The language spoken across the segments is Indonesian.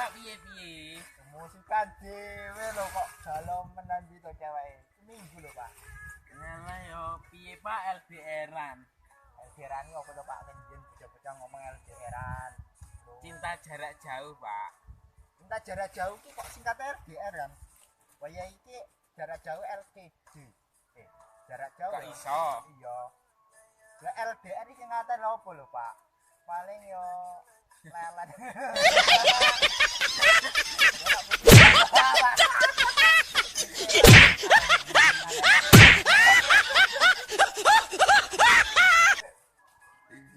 Pak piye-piye? Musikan dhewe lho kok dalam menan gitu ceweke. Seminggu lho, Pak. Ngalah yo piye Pak LDR-an? LDR-an opo to, Pak? Njen bocah-bocah ngomong LDR-an. Cinta jarak jauh, Pak. Cinta jarak jauh ki kok singkatnya LDR kan? Waya iki jarak jauh LDD. Jarak jauh. Kok iso? Iya. Lah LDR iki ngaten opo lho, Pak? Paling yo lelet.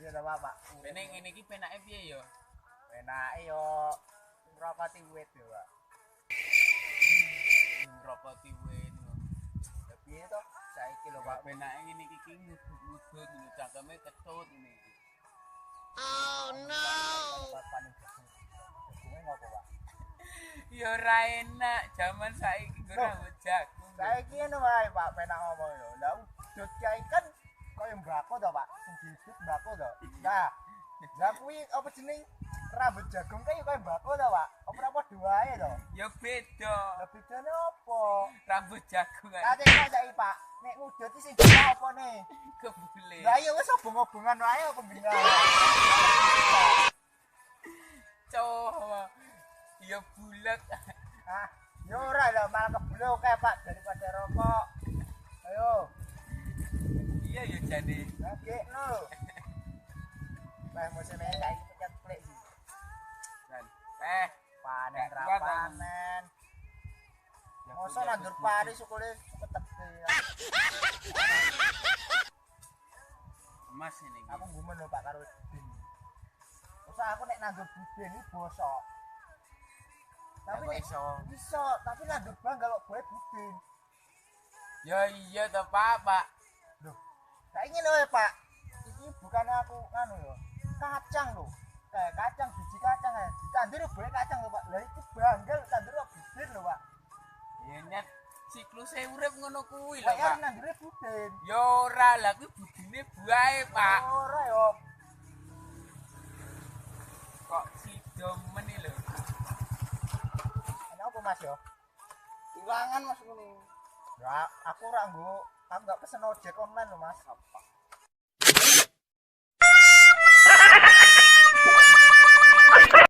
Iya ta, Pak. Bene ngene iki penake piye yo? Enake yo ngrokoti wit yo, Pak. Ngrokoti wit. Ya piye to? Saiki lho, Pak. Penake ngene iki ngudut ngono cangkeme ketut ngene iki. Oh no. Jagunge ngopo, Pak? Ya ora enak jaman saiki ora jagung. Saiki ngono wae, Pak, penak ngomong yo. Lah udut kae kan koyo mbako to, Pak. Sing diudut mbako to. Nah, lah kuwi apa jeneng rambut jagung kae koyo mbako to, Pak. Apa padha wae to? Ya beda. Lah bedane opo? Rambut jagung ae Ate kok saiki, Pak. Nek ngudut iki sing apa nih? kebule. Lah iya wis obong-obongan wae apa bener. Coba. Ya bulat. Ah, yo ora lah malah kebule oke, Pak, daripada rokok. Ayo. Iya ya jane. Ngekno lho. Bah musim ini saiki pencet play sih. Dan Panen Gak ra kuat, panen. Ya, Mosok udah, nandur udah. pari sukule ketebe. Mas ini. Aku gumen lho Pak karo Din. Mosok aku nek nandur budin iki bosok. Tapi Kok nek iso? iso, tapi nandur bang kalau gue budin. Ya iya toh Pak. Loh, saiki lho ya, Pak. Iki bukannya aku nganu lho. Kacang lho. Kayak kacang biji kacang ya. Ditandur gue kacang lho, Pak. Lah iki banggal tandur budin lho, Pak. Ya nyet siklusé urip ngono kuwi lho Kayak Pak. nandure budin. Ya ora lah kuwi budine buahe Pak. Ora yo. Kok sido meni lho. Ana apa Mas yo? Ilangan Mas ngene. Ya, aku ora nggo, aku enggak pesen ojek online lho, Mas.